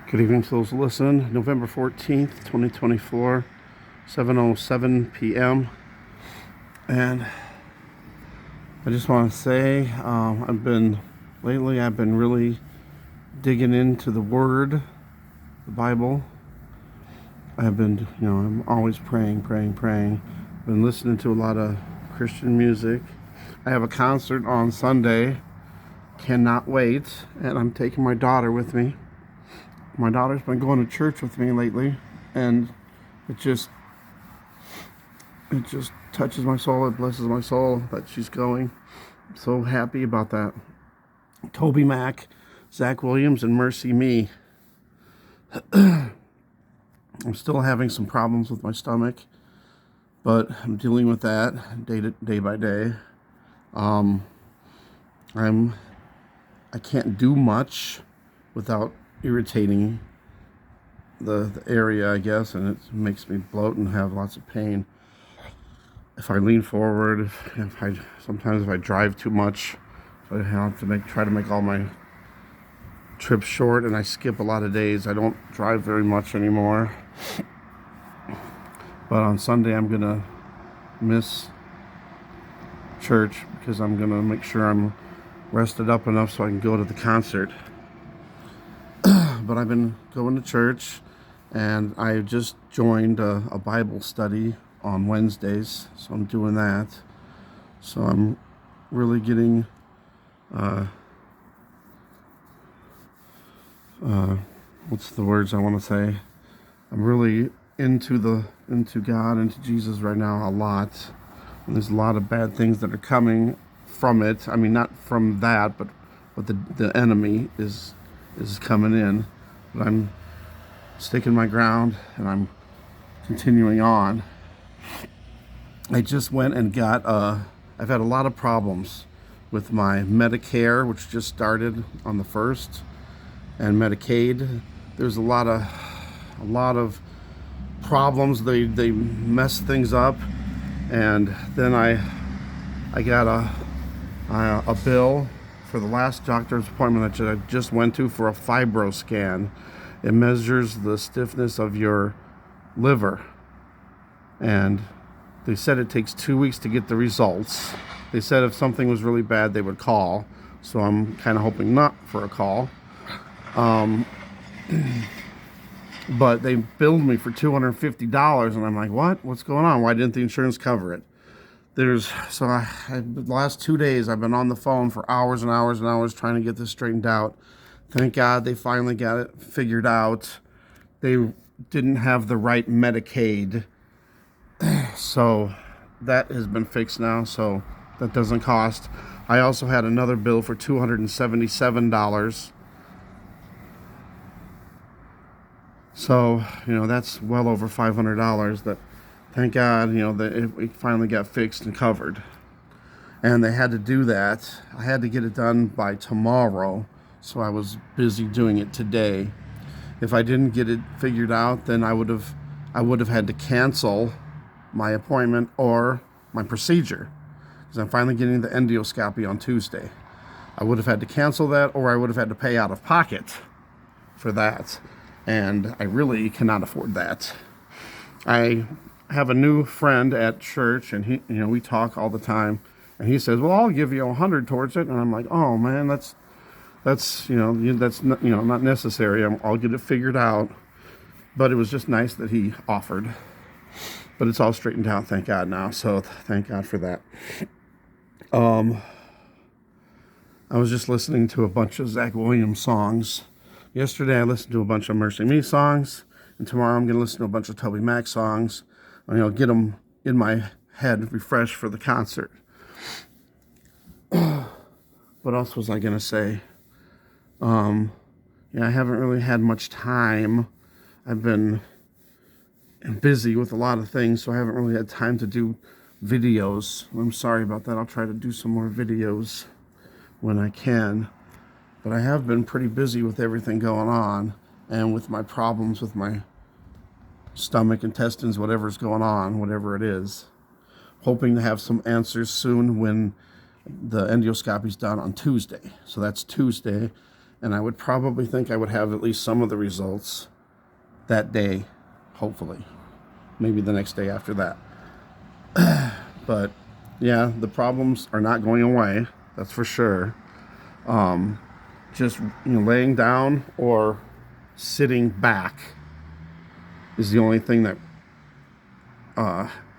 Good evening to those who listen. November 14th, 2024, 7:07 p.m. And I just want to say, I've been really digging into the Word, the Bible. I've been, I'm always praying. Been listening to a lot of Christian music. I have a concert on Sunday. Cannot wait. And I'm taking my daughter with me. My daughter's been going to church with me lately, and it just touches my soul. It blesses my soul that she's going. I'm so happy about that. TobyMac, Zach Williams, and Mercy Me. I'm still having some problems with my stomach, but I'm dealing with that day by day. I can't do much without irritating the area, I guess, and it makes me bloat and have lots of pain. If I lean forward, sometimes if I drive too much, I have to try to make all my trips short, and I skip a lot of days. I don't drive very much anymore. But on Sunday, I'm gonna miss church because I'm gonna make sure I'm rested up enough so I can go to the concert. But I've been going to church, and I just joined a Bible study on Wednesdays, so I'm doing that. So I'm really getting what's the words I want to say? I'm really into God, into Jesus right now a lot. And there's a lot of bad things that are coming from it. I mean, not from that, but the enemy is coming in. But I'm sticking my ground, and I'm continuing on. I just went and got, I've had a lot of problems with my Medicare, which just started on the 1st, and Medicaid. There's a lot of problems. They mess things up, and then I got a bill for the last doctor's appointment that I just went to for a fibro scan. It measures the stiffness of your liver, and they said it takes 2 weeks to get the results. They said if something was really bad, they would call, so I'm kind of hoping not for a call. But they billed me for $250, and I'm like, what's going on? Why didn't the insurance cover it? The last 2 days I've been on the phone for hours and hours and hours trying to get this straightened out. Thank God they finally got it figured out. They didn't have the right Medicaid, so that has been fixed now, so that doesn't cost. I also had another bill for $277. So, that's well over $500 that, thank God, that it finally got fixed and covered. And they had to do that. I had to get it done by tomorrow, so I was busy doing it today. If I didn't get it figured out, then I would have had to cancel my appointment or my procedure, because I'm finally getting the endoscopy on Tuesday. I would have had to cancel that, or I would have had to pay out of pocket for that. And I really cannot afford that. I have a new friend at church, and we talk all the time, and he says, well, I'll give you $100 towards it. And I'm like, oh man, that's not necessary. I'll get it figured out. But it was just nice that he offered. But it's all straightened out, thank God now. So thank God for that. I was just listening to a bunch of Zach Williams songs. Yesterday I listened to a bunch of Mercy Me songs, and tomorrow I'm going to listen to a bunch of TobyMac songs. And, get them in my head refreshed for the concert. What else was I going to say? I haven't really had much time. I've been busy with a lot of things, so I haven't really had time to do videos. I'm sorry about that. I'll try to do some more videos when I can. But I have been pretty busy with everything going on, and with my problems with my stomach, intestines, whatever's going on, whatever it is. Hoping to have some answers soon when the endoscopy's done on Tuesday. So that's Tuesday. and I would probably think I would have at least some of the results that day, hopefully. Maybe the next day after that. But yeah, the problems are not going away, that's for sure. Just laying down or sitting back is the only thing that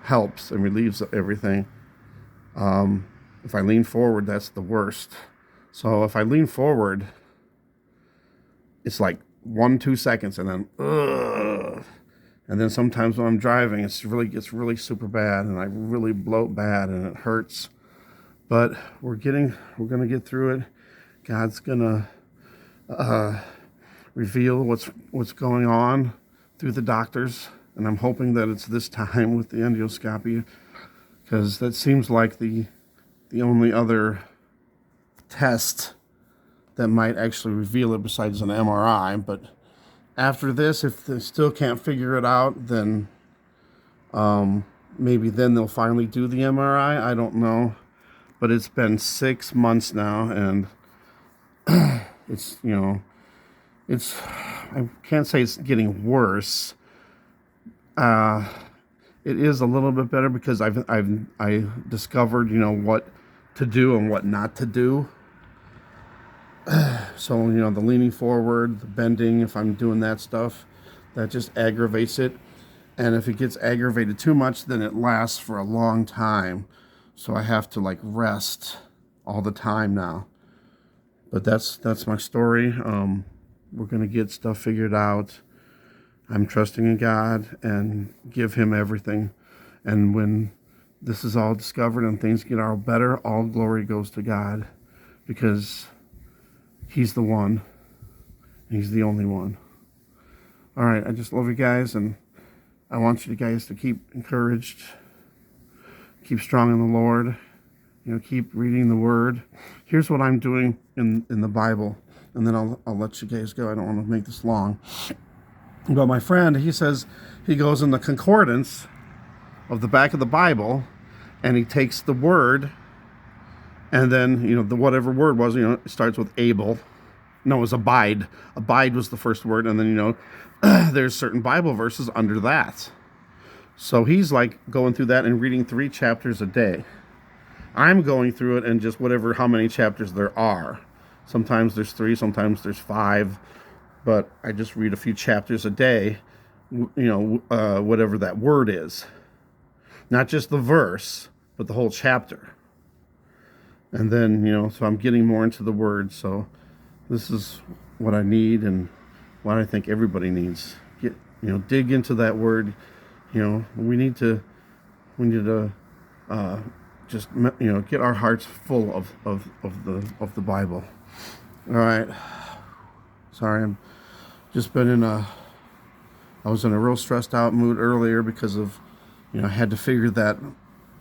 helps and relieves everything. If I lean forward, that's the worst. So if I lean forward, it's like 1-2 seconds, and then ugh. And then sometimes when I'm driving, gets really super bad, and I really bloat bad, and it hurts. But we're gonna get through it. God's gonna reveal what's going on through the doctors, and I'm hoping that it's this time with the endoscopy, because that seems like the only other test that might actually reveal it besides an MRI. But after this, if they still can't figure it out, then maybe then they'll finally do the MRI. I don't know. But it's been 6 months now, and it's, I can't say it's getting worse. It is a little bit better because I discovered, what to do and what not to do. So, the leaning forward, the bending, if I'm doing that stuff, that just aggravates it. And if it gets aggravated too much, then it lasts for a long time. So I have to rest all the time now. But that's my story. We're going to get stuff figured out. I'm trusting in God and give him everything. And when this is all discovered and things get all better, all glory goes to God, because he's the one. He's the only one. All right, I just love you guys, and I want you guys to keep encouraged, keep strong in the Lord, keep reading the Word. Here's what I'm doing in the Bible, and then I'll let you guys go. I don't want to make this long. But my friend, he says he goes in the concordance of the back of the Bible, and he takes the word, and then, the whatever word was, it starts with Abel. No, it was abide. Abide was the first word, and then, there's certain Bible verses under that. So he's going through that and reading 3 chapters a day. I'm going through it and just how many chapters there are. Sometimes there's 3, sometimes there's 5. But I just read a few chapters a day, whatever that word is. Not just the verse, but the whole chapter. And then, so I'm getting more into the word. So this is what I need and what I think everybody needs. Dig into that word. We need to just, get our hearts full of the Bible. All right. Sorry, I'm just been I was in a real stressed out mood earlier because of, I had to figure that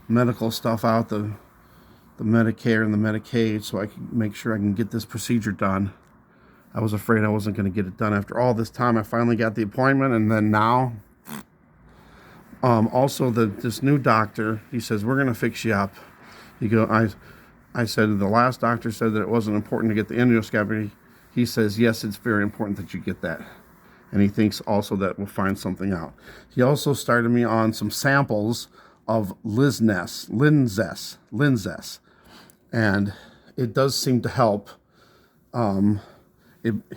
medical stuff out, the Medicare and the Medicaid, so I can make sure I can get this procedure done. I was afraid I wasn't going to get it done after all this time. I finally got the appointment, and then now, also this new doctor, he says, we're going to fix you up. I said, the last doctor said that it wasn't important to get the endoscopy. He says, yes, it's very important that you get that. And he thinks also that we'll find something out. He also started me on some samples of Linzess. And it does seem to help.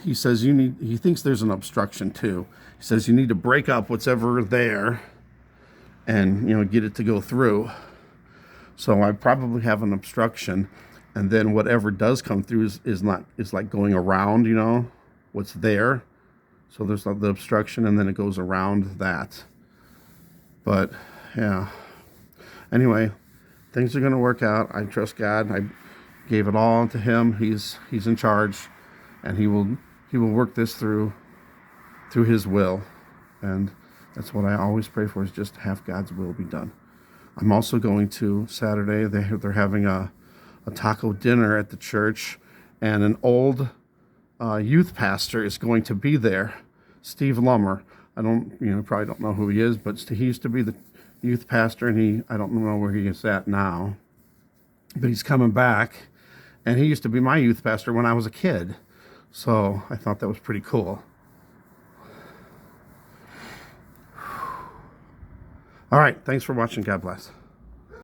He says he thinks there's an obstruction too. He says you need to break up what's ever there and, get it to go through. So I probably have an obstruction. And then whatever does come through is like going around, what's there. So there's the obstruction, and then it goes around that. But yeah. Anyway, things are going to work out. I trust God. I gave it all to him. He's in charge, and he will work this through his will. And that's what I always pray for, is just to have God's will be done. I'm also going to Saturday. They're having a taco dinner at the church, and an old youth pastor is going to be there, Steve Lummer. I probably don't know who he is, but he used to be the youth pastor, and I don't know where he is at now, but he's coming back, and he used to be my youth pastor when I was a kid. So I thought that was pretty cool. All right. Thanks for watching. God bless.